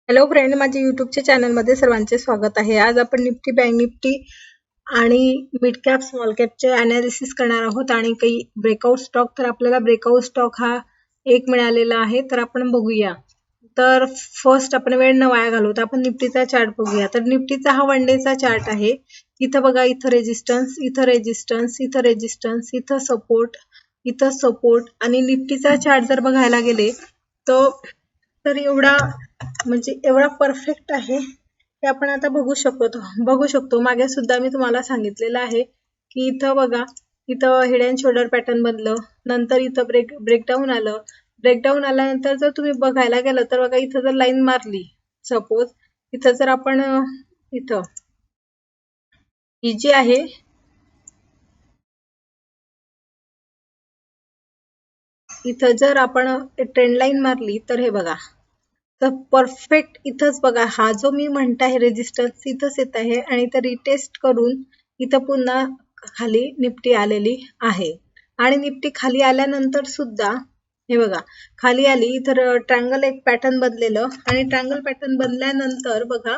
Hello friend, माझ्या युट्यूबच्या चॅनलमध्ये सर्वांचे स्वागत आहे. आज आपण निफ्टी, बँक निफ्टी आणि मिड कॅप स्मॉल कॅपचे अनालिसिस करणार आहोत आणि काही ब्रेकआउट स्टॉक. तर आपल्याला ब्रेकआउट स्टॉक हा एक मिळालेला आहे, तर आपण बघूया. तर फर्स्ट आपण वेळ न वाया घालवता आपण निफ्टीचा चार्ट बघूया. तर निफ्टीचा हा वन डेचा चार्ट आहे. इथं बघा, इथं रेजिस्टन्स, इथं रेजिस्टन्स, इथं रेजिस्टन्स, इथं सपोर्ट आणि निफ्टीचा चार्ट जर बघायला गेले तर एवढा परफेक्ट आहे हे आपण आता बघू शकतो. मागे सुद्धा मी तुम्हाला सांगितलेलं आहे की इथं बघा, इथं हेड अँड शोल्डर पॅटर्न बनलं, नंतर इथं ब्रेकडाऊन आल्यानंतर जर तुम्ही बघायला गेलं तर बघा, इथं जर लाईन मारली, सपोज इथं जर आपण इथं ही जी आहे इथं जर आपण ट्रेंड लाईन मारली तर हे बघा, तर परफेक्ट इथंच बघा, हा जो मी म्हणत आहे रेजिस्टन्स इथंच येत आहे आणि इथं रिटेस्ट करून इथं पुन्हा खाली निफ्टी आलेली आहे. आणि निफ्टी खाली आल्यानंतर सुद्धा हे बघा, खाली आली, इथं ट्रायंगल एक पॅटर्न बनलेलं आणि ट्रायंगल पॅटर्न बनल्यानंतर बघा,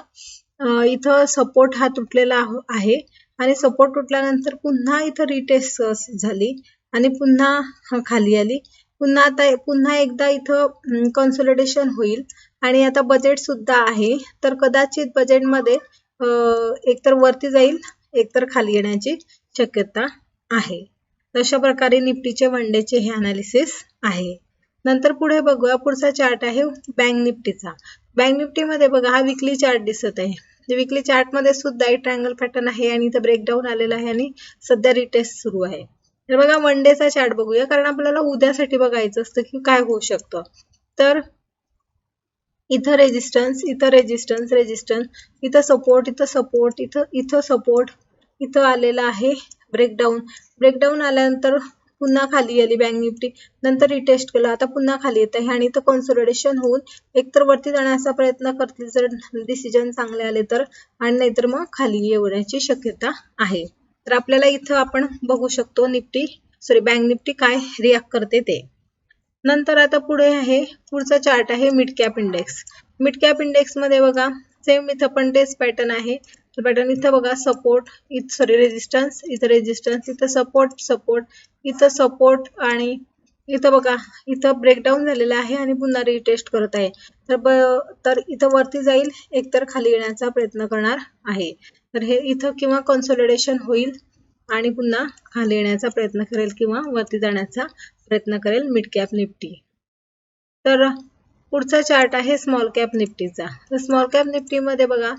इथं सपोर्ट हा तुटलेला आहे आणि सपोर्ट तुटल्यानंतर पुन्हा इथं रिटेस्ट झाली आणि पुन्हा खाली आली. पुन्हा एकदा इथं कन्सोलिडेशन होईल आणि आता बजेट सुद्धा आहे, तर कदाचित बजेटमध्ये एकतर वरती जाईल, एकतर खाली येण्याची शक्यता आहे. अशा प्रकारे निफ्टीचे वन डेचे हे अनालिसिस आहे. नंतर पुढे बघूया, पुढचा चार्ट आहे बँक निफ्टीचा. बँक निफ्टीमध्ये बघा, हा विकली चार्ट दिसत आहे. विकली चार्ट मध्ये सुद्धा एक ट्रायंगल पॅटर्न आहे आणि इथं ब्रेकडाऊन आलेला आहे आणि सध्या रिटेस्ट सुरू आहे. तर बघा, वन डेचा चार्ट बघूया, कारण आपल्याला उद्यासाठी बघायचं असतं की काय होऊ शकतं. तर इथं रेजिस्टन्स, इथं सपोर्ट, इथं सपोर्ट, इथं आलेला आहे ब्रेकडाऊन आल्यानंतर पुन्हा खाली आली बँक निफ्टी, नंतर रिटेस्ट केलं, आता पुन्हा खाली येत आहे आणि इथं कन्सोलिडेशन होऊन एकतर वरती जाण्याचा प्रयत्न करतील जर डिसिजन चांगले आले तर, आणि नाहीतर मग खाली येण्याची शक्यता आहे. तर आपल्याला इथं आपण बघू शकतो बँक निफ्टी काय रिॲक्ट करते ते. नंतर आता पुढचा चार्ट आहे मिड कॅप इंडेक्स मध्ये बघा, सेम इथं पण तेच पॅटर्न आहे. पॅटर्न इथं बघा, सपोर्ट, रेजिस्टन्स, इथं सपोर्ट, इथं सपोर्ट आणि इथं बघा, इथं ब्रेकडाऊन झालेलं आहे आणि पुन्हा रिटेस्ट करत आहे. तर इथं वरती जाईल, एकतर खाली येण्याचा प्रयत्न करणार आहे. तर हे इथं किंवा कन्सोलिडेशन होईल आणि पुन्हा खाली येण्याचा प्रयत्न करेल किंवा वरती जाण्याचा प्रयत्न करेल मिड कॅप निफ्टी. तर पुढचा चार्ट आहे स्मॉल कॅप निफ्टीचा. तर स्मॉल कॅप निफ्टी मध्ये बघा,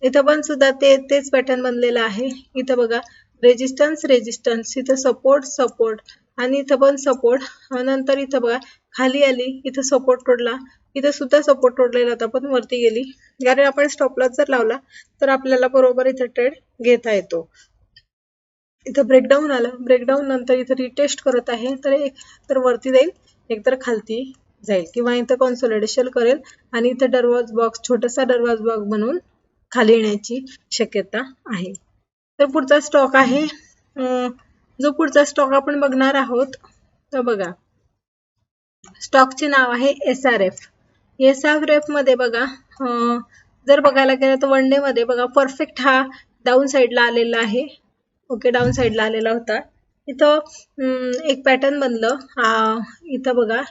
इथं पण सुद्धा तेच पॅटर्न बनलेलं आहे. इथं बघा, रेजिस्टन्स, इथं सपोर्ट आणि इथं पण सपोर्ट, नंतर इथं बघा खाली आली, इथं सपोर्ट तोडला, इथं सुद्धा सपोर्ट तोडलेला होता पण वरती गेली. कारण आपण स्टॉप लॉस जर लावला तर आपल्याला बरोबर इथं ट्रेड घेता येतो. इथं ब्रेकडाऊन आलं, ब्रेकडाऊन नंतर इथं रिटेस्ट करत आहे, तर वरती जाईल, एकतर खालती जाईल किंवा इथं कन्सोलिडेशन करेल आणि इथं छोटासा दरवाज बॉक्स बनवून खाली येण्याची शक्यता आहे. तर पुढचा स्टॉक आहे, जो पुढचा स्टॉक आपण बघणार आहोत, तर बघा, स्टॉकचे नाव आहे SRF मध्ये बघा, जर बघायला गेलं तर वन डे मध्ये बघा, परफेक्ट हा डाऊन साईडला आलेला आहे. ओके, डाऊन साईडला आलेला होता. इथं एक पॅटर्न बनलं, इथं बघा,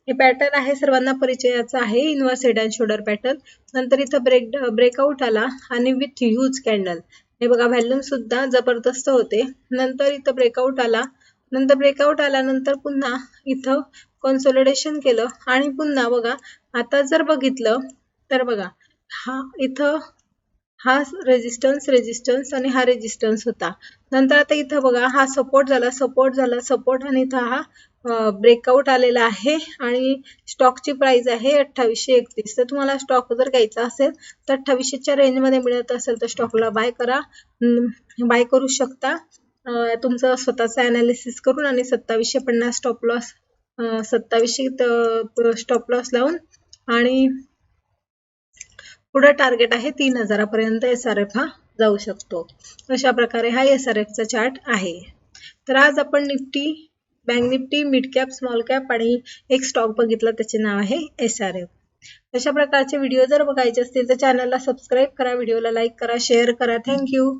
हे पॅटर्न आहे, सर्वांना परिचयाचं आहे, inverse head and shoulder pattern. नंतर इथं ब्रेकआउट आला आणि विथ ह्यूज कॅन्डल, हे बघा, व्हॉल्यूम सुद्धा जबरदस्त होते. नंतर इथं ब्रेकआउट आल्यानंतर पुन्हा इथं कन्सोलिडेशन केलं आणि पुन्हा बघा, आता जर बघितलं तर बघा, इथं हा रेजिस्टन्स आणि हा रेजिस्टन्स होता. नंतर आता इथं बघा, हा सपोर्ट झाला आणि इथं हा ब्रेकआउट आलेला आहे आणि स्टॉकची प्राइस आहे 2831. तर तुम्हाला स्टॉक जर घ्यायचा असेल तर 2800च्या रेंजमध्ये मिळत असेल तर स्टॉकला बाय करू शकता, तुमचं स्वतःचं अनालिसिस करून, आणि 2750 स्टॉप लॉस, 2700 स्टॉप लॉस लावून, आणि पुढे टार्गेट आहे 3000 पर्यंत SRF हा जाऊ शकतो. अशा प्रकारे हा SRF चा चार्ट आहे. तर आज आपण Nifty, bank Nifty, mid cap, small cap आणि एक स्टॉक बघितला, त्याचे नाव आहे SRF. अशा प्रकारचे व्हिडिओ जर बघायचे असतील तर चॅनलला सबस्क्राईब करा, व्हिडिओला लाईक करा, शेअर करा. थँक्यू.